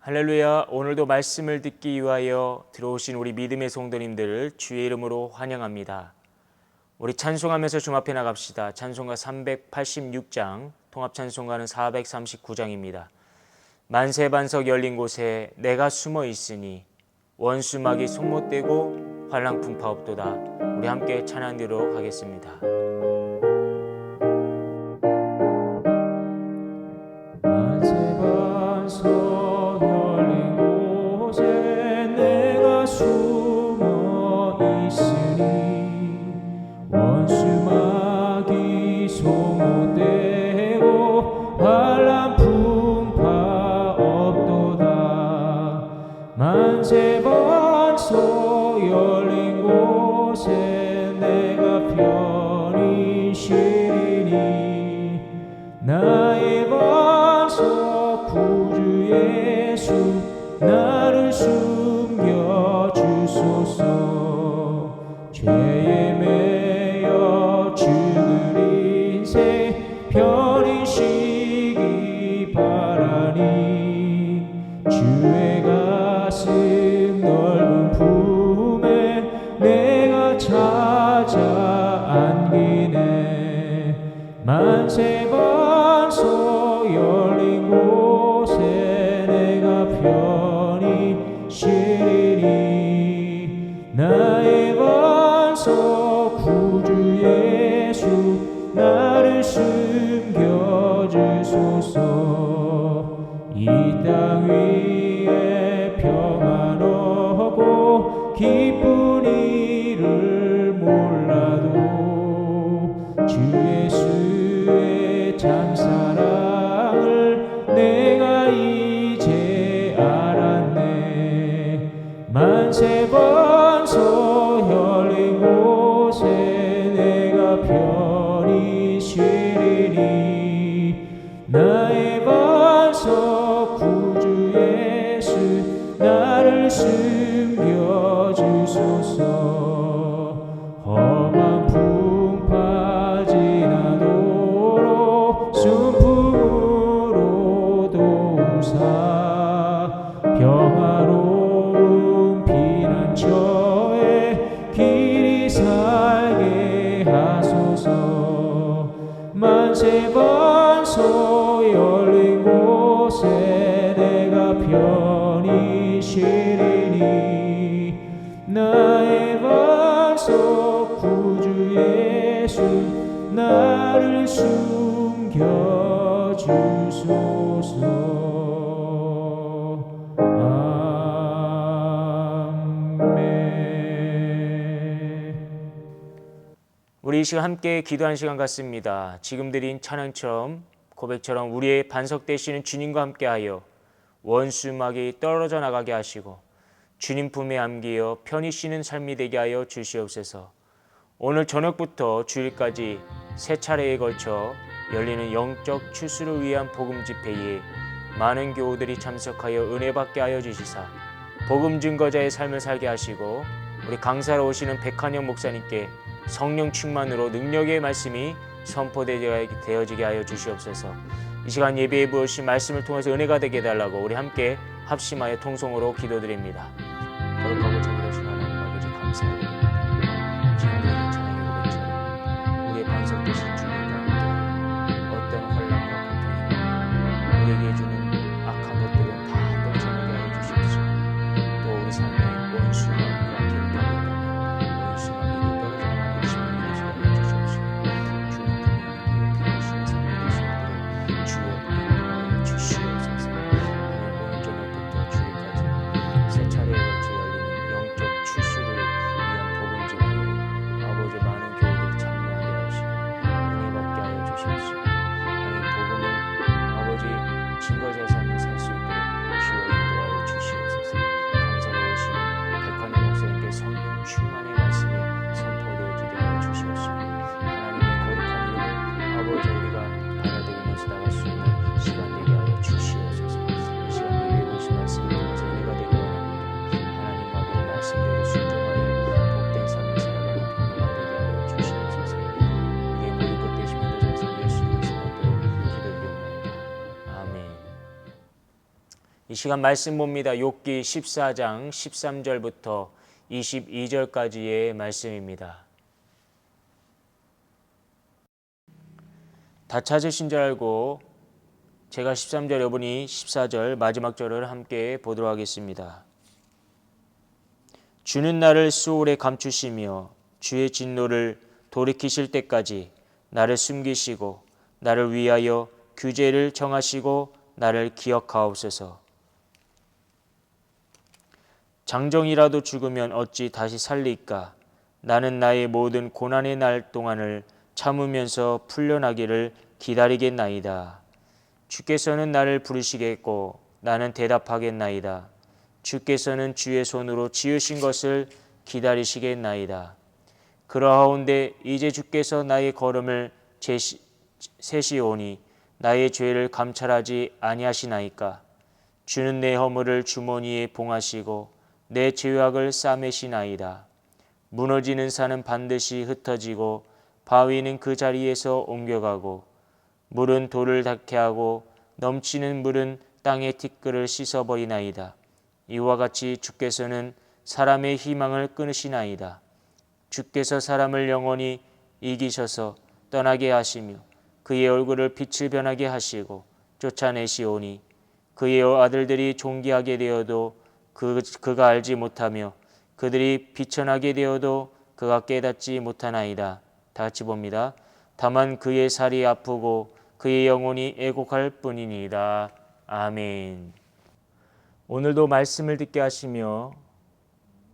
할렐루야. 오늘도 말씀을 듣기 위하여 들어오신 우리 믿음의 성도님들을 주의 이름으로 환영합니다. 우리 찬송하면서 주 앞에 나갑시다. 찬송가 386장, 통합찬송가는 439장입니다. 만세반석 열린 곳에 내가 숨어 있으니 원수막이 손못대고 환랑풍파 없도다. 우리 함께 찬양드리도록 하겠습니다. 만세반석 열린 곳에 내가 편히 쉬리니 나의 반석 구주 예수 나를 숨겨 주소서. 죄에 매여 죽을 인생 편히 쉬기 바라니 주의 가슴 넓은 품에 내가 찾아 안기네. 만세반석 열린 곳에 내가 편히 쉬리니 나의 반석 구주 예수 나를 숨겨주소서. 이 땅 위에 평안하고 기쁜 일을 몰라도 주 예수의 참사랑을 내가 이제 알았네. 만세반석 열린 곳에 내가 편히 쉬리니 나의 반석 구주 예수 나를 숨겨주소서. 험한 풍파 지나도록 순풍으로 도우사 평화로운 피난처에 길이 살게 하소서. 만세반석 열린 곳에 내가 편히 쉬리니 나의 반석 구주 예수 나를 숨겨주소서. 우리 이 시간 함께 기도하는 시간 같습니다. 지금 드린 찬양처럼 고백처럼 우리의 반석 되시는 주님과 함께하여 원수막이 떨어져 나가게 하시고 주님 품에 안기어 편히 쉬는 삶이 되게 하여 주시옵소서. 오늘 저녁부터 주일까지 세 차례에 걸쳐 열리는 영적 추수를 위한 복음 집회에 많은 교우들이 참석하여 은혜 받게 하여 주시사 복음 증거자의 삶을 살게 하시고 우리 강사로 오시는 백한영 목사님께 성령 충만으로 능력의 말씀이 선포되어지게 하여 주시옵소서. 이 시간 예배에 부으신 말씀을 통해서 은혜가 되게 해달라고 우리 함께 합심하여 통성으로 기도드립니다. 거룩하고 자비로우신 하나님 아버지 감사합니다. 지금도 찬양의 고백처럼 우리의 반석 되신 주님과 함께 어떤 환난과 고통이나 우리에게 주는 악한 것들은 다 떨쳐내게 하여 주시옵소서. 또 우리 삶의 원수가 약해 있다면 원수가 주여 인도하여 주시옵소서. 오늘 저녁부터 주일까지 세 차례 이 시간 말씀 봅니다. 욥기 14장 13절부터 22절까지의 말씀입니다. 다 찾으신 줄 알고 제가 13절, 여러분이 14절 마지막 절을 함께 보도록 하겠습니다. 주는 나를 수월에 감추시며 주의 진노를 돌이키실 때까지 나를 숨기시고 나를 위하여 규제를 정하시고 나를 기억하옵소서. 장정이라도 죽으면 어찌 다시 살리까? 나는 나의 모든 고난의 날 동안을 참으면서 풀려나기를 기다리겠나이다. 주께서는 나를 부르시겠고 나는 대답하겠나이다. 주께서는 주의 손으로 지으신 것을 기다리시겠나이다. 그러하온데 이제 주께서 나의 걸음을 세시오니 나의 죄를 감찰하지 아니하시나이까? 주는 내 허물을 주머니에 봉하시고 내 죄악을 싸매시나이다. 무너지는 산은 반드시 흩어지고 바위는 그 자리에서 옮겨가고 물은 돌을 닿게 하고 넘치는 물은 땅의 티끌을 씻어버리나이다. 이와 같이 주께서는 사람의 희망을 끊으시나이다. 주께서 사람을 영원히 이기셔서 떠나게 하시며 그의 얼굴을 빛을 변하게 하시고 쫓아내시오니 그의 아들들이 존귀하게 되어도 그가 알지 못하며 그들이 비천하게 되어도 그가 깨닫지 못하나이다. 다 같이 봅니다. 다만 그의 살이 아프고 그의 영혼이 애곡할 뿐이니이다. 아멘. 오늘도 말씀을 듣게 하시며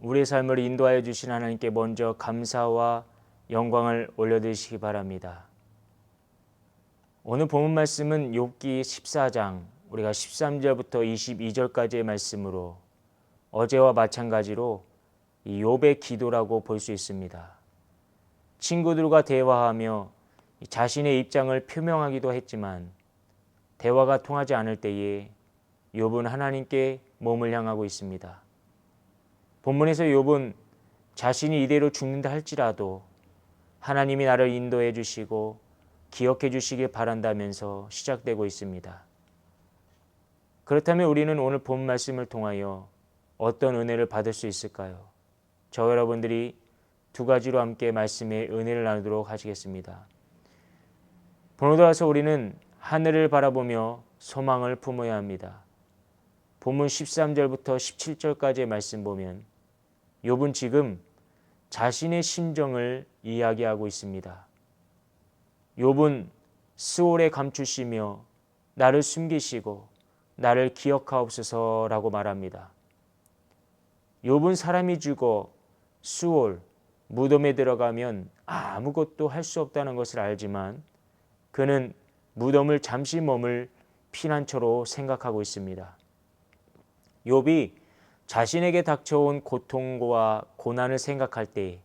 우리의 삶을 인도하여 주신 하나님께 먼저 감사와 영광을 올려드리시기 바랍니다. 오늘 본문 말씀은 욥기 14장 우리가 13절부터 22절까지의 말씀으로 어제와 마찬가지로 이 욥의 기도라고 볼 수 있습니다. 친구들과 대화하며 자신의 입장을 표명하기도 했지만 대화가 통하지 않을 때에 욥은 하나님께 몸을 향하고 있습니다. 본문에서 욥은 자신이 이대로 죽는다 할지라도 하나님이 나를 인도해 주시고 기억해 주시길 바란다면서 시작되고 있습니다. 그렇다면 우리는 오늘 본 말씀을 통하여 어떤 은혜를 받을 수 있을까요? 저 여러분들이 두 가지로 함께 말씀의 은혜를 나누도록 하시겠습니다. 본문에 와서 우리는 하늘을 바라보며 소망을 품어야 합니다. 본문 13절부터 17절까지의 말씀 보면 욥은 지금 자신의 심정을 이야기하고 있습니다. 욥은 스올에 감추시며 나를 숨기시고 나를 기억하옵소서라고 말합니다. 욥은 사람이 죽어 수올, 무덤에 들어가면 아무것도 할 수 없다는 것을 알지만 그는 무덤을 잠시 머물 피난처로 생각하고 있습니다. 욥이 자신에게 닥쳐온 고통과 고난을 생각할 때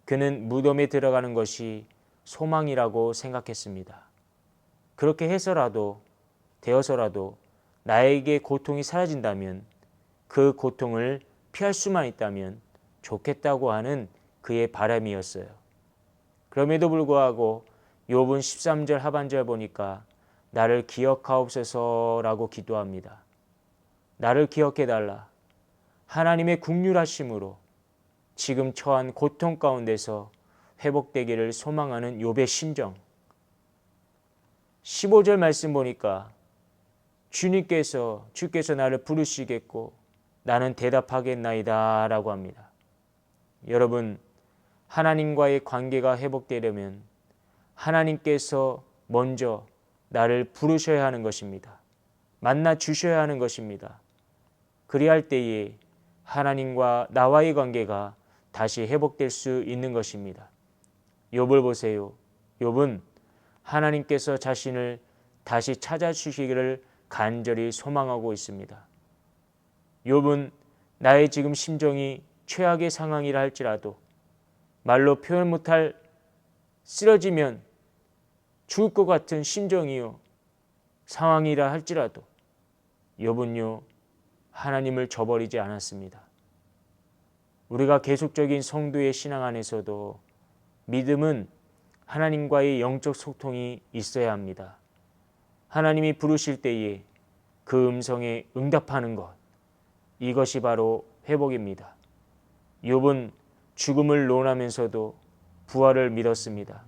그는 무덤에 들어가는 것이 소망이라고 생각했습니다. 그렇게 되어서라도 나에게 고통이 사라진다면 그 고통을 피할 수만 있다면 좋겠다고 하는 그의 바람이었어요. 그럼에도 불구하고 욥은 13절 하반절 보니까 나를 기억하옵소서라고 기도합니다. 나를 기억해달라. 하나님의 긍휼하심으로 지금 처한 고통 가운데서 회복되기를 소망하는 욥의 심정. 15절 말씀 보니까 주께서 나를 부르시겠고 나는 대답하겠나이다 라고 합니다. 여러분, 하나님과의 관계가 회복되려면 하나님께서 먼저 나를 부르셔야 하는 것입니다. 만나 주셔야 하는 것입니다. 그리할 때에 하나님과 나와의 관계가 다시 회복될 수 있는 것입니다. 욥을 보세요. 욥은 하나님께서 자신을 다시 찾아주시기를 간절히 소망하고 있습니다. 욥은 나의 지금 심정이 최악의 상황이라 할지라도 말로 표현 못할 쓰러지면 죽을 것 같은 심정이요 상황이라 할지라도 욥은요 하나님을 저버리지 않았습니다. 우리가 계속적인 성도의 신앙 안에서도 믿음은 하나님과의 영적 소통이 있어야 합니다. 하나님이 부르실 때에 그 음성에 응답하는 것, 이것이 바로 회복입니다. 욥은 죽음을 논하면서도 부활을 믿었습니다.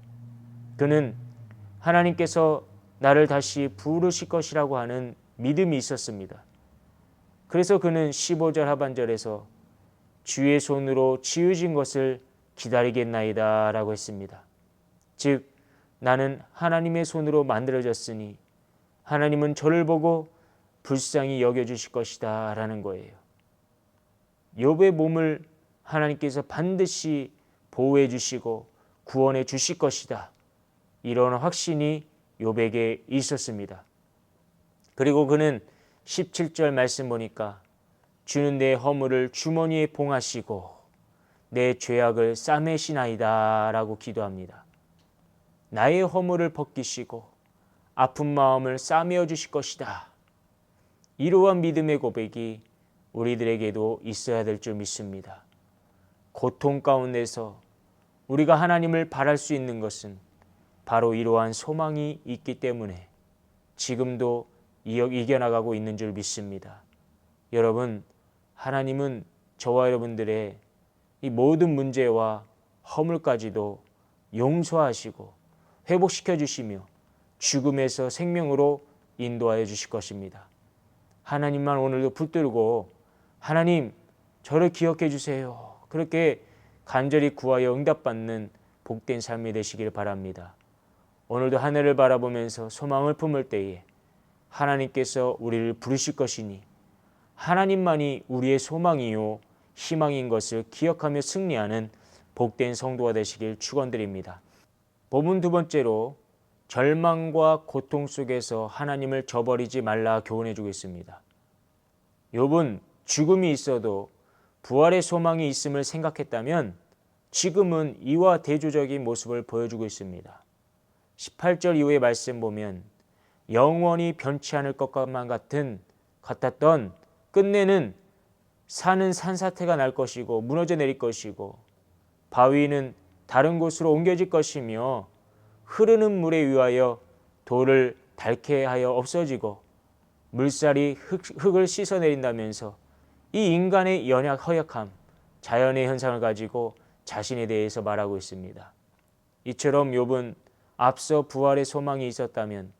그는 하나님께서 나를 다시 부르실 것이라고 하는 믿음이 있었습니다. 그래서 그는 15절 하반절에서 주의 손으로 지으신 것을 기다리겠나이다 라고 했습니다. 즉 나는 하나님의 손으로 만들어졌으니 하나님은 저를 보고 불쌍히 여겨주실 것이다 라는 거예요. 욥의 몸을 하나님께서 반드시 보호해 주시고 구원해 주실 것이다. 이런 확신이 욥에게 있었습니다. 그리고 그는 17절 말씀 보니까 주는 내 허물을 주머니에 봉하시고 내 죄악을 싸매시나이다 라고 기도합니다. 나의 허물을 벗기시고 아픈 마음을 싸매어 주실 것이다. 이러한 믿음의 고백이 우리들에게도 있어야 될 줄 믿습니다. 고통 가운데서 우리가 하나님을 바랄 수 있는 것은 바로 이러한 소망이 있기 때문에 지금도 이겨나가고 있는 줄 믿습니다. 여러분, 하나님은 저와 여러분들의 이 모든 문제와 허물까지도 용서하시고 회복시켜 주시며 죽음에서 생명으로 인도하여 주실 것입니다. 하나님만 오늘도 붙들고 하나님 저를 기억해 주세요. 그렇게 간절히 구하여 응답받는 복된 삶이 되시길 바랍니다. 오늘도 하늘을 바라보면서 소망을 품을 때에 하나님께서 우리를 부르실 것이니 하나님만이 우리의 소망이요 희망인 것을 기억하며 승리하는 복된 성도가 되시길 축원드립니다. 본문 두 번째로 절망과 고통 속에서 하나님을 저버리지 말라 교훈해 주고 있습니다. 욥은 죽음이 있어도 부활의 소망이 있음을 생각했다면 지금은 이와 대조적인 모습을 보여주고 있습니다. 18절 이후의 말씀 보면 영원히 변치 않을 것만 같았던 끝내는 산은 산사태가 날 것이고 무너져 내릴 것이고 바위는 다른 곳으로 옮겨질 것이며 흐르는 물에 의하여 돌을 닳게 하여 없어지고 물살이 흙을 씻어내린다면서 이 인간의 허약함, 자연의 현상을 가지고 자신에 대해서 말하고 있습니다. 이처럼 욥은 앞서 부활의 소망이 있었다면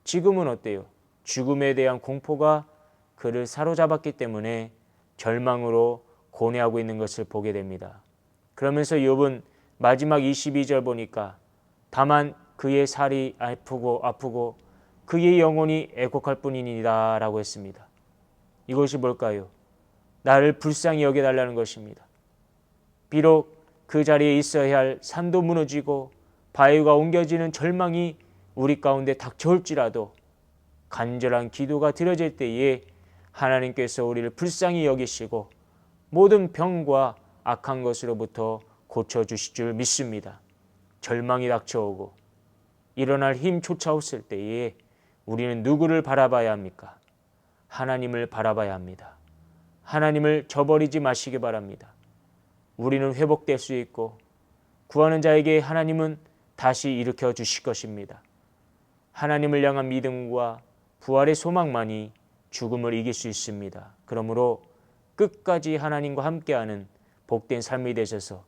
지금은 어때요? 죽음에 대한 공포가 그를 사로잡았기 때문에 절망으로 고뇌하고 있는 것을 보게 됩니다. 그러면서 욥은 마지막 22절 보니까 다만 그의 살이 아프고 그의 영혼이 애곡할 뿐이니라 라고 했습니다. 이것이 뭘까요? 나를 불쌍히 여겨달라는 것입니다. 비록 그 자리에 있어야 할 산도 무너지고 바위가 옮겨지는 절망이 우리 가운데 닥쳐올지라도 간절한 기도가 드려질 때에 하나님께서 우리를 불쌍히 여기시고 모든 병과 악한 것으로부터 고쳐주실 줄 믿습니다. 절망이 닥쳐오고 일어날 힘 쫓아왔을 때에 우리는 누구를 바라봐야 합니까? 하나님을 바라봐야 합니다. 하나님을 저버리지 마시기 바랍니다. 우리는 회복될 수 있고 구하는 자에게 하나님은 다시 일으켜 주실 것입니다. 하나님을 향한 믿음과 부활의 소망만이 죽음을 이길 수 있습니다. 그러므로 끝까지 하나님과 함께하는 복된 삶이 되셔서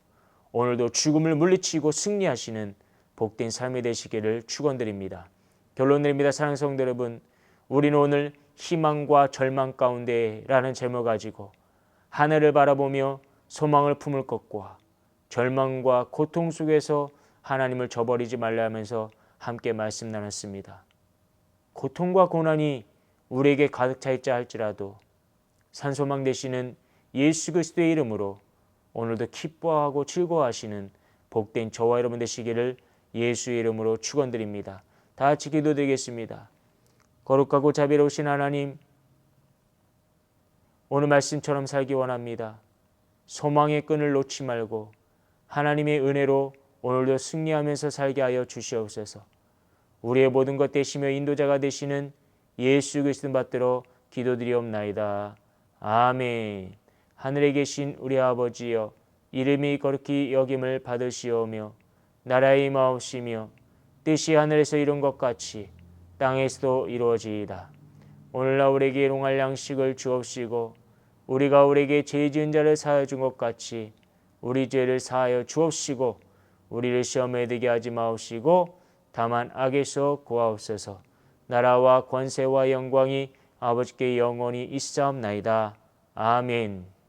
오늘도 죽음을 물리치고 승리하시는 복된 삶이 되시기를 축원드립니다. 결론 내립니다. 사랑하는 성도 여러분, 우리는 오늘 희망과 절망 가운데라는 제목 가지고 하늘을 바라보며 소망을 품을 것과 절망과 고통 속에서 하나님을 저버리지 말라 하면서 함께 말씀 나눴습니다. 고통과 고난이 우리에게 가득 차 있자 할지라도 산소망 되시는 예수 그리스도의 이름으로 오늘도 기뻐하고 즐거워하시는 복된 저와 여러분 되시기를 예수의 이름으로 축원드립니다. 다 같이 기도드리겠습니다. 거룩하고 자비로우신 하나님, 오늘 말씀처럼 살기 원합니다. 소망의 끈을 놓지 말고 하나님의 은혜로 오늘도 승리하면서 살게 하여 주시옵소서. 우리의 모든 것 되시며 인도자가 되시는 예수 그리스도 받들어 기도드리옵나이다. 아멘. 하늘에 계신 우리 아버지여, 이름이 거룩히 여김을 받으시오며 나라의 임하옵시며 뜻이 하늘에서 이룬 것 같이 땅에서도 이루어지이다. 오늘날 우리에게 일용할 양식을 주옵시고 우리가 우리에게 죄 지은 자를 사하여 준 것 같이 우리 죄를 사하여 주옵시고 우리를 시험에 들게 하지 마옵시고 다만 악에서 구하옵소서. 나라와 권세와 영광이 아버지께 영원히 있사옵나이다. 아멘.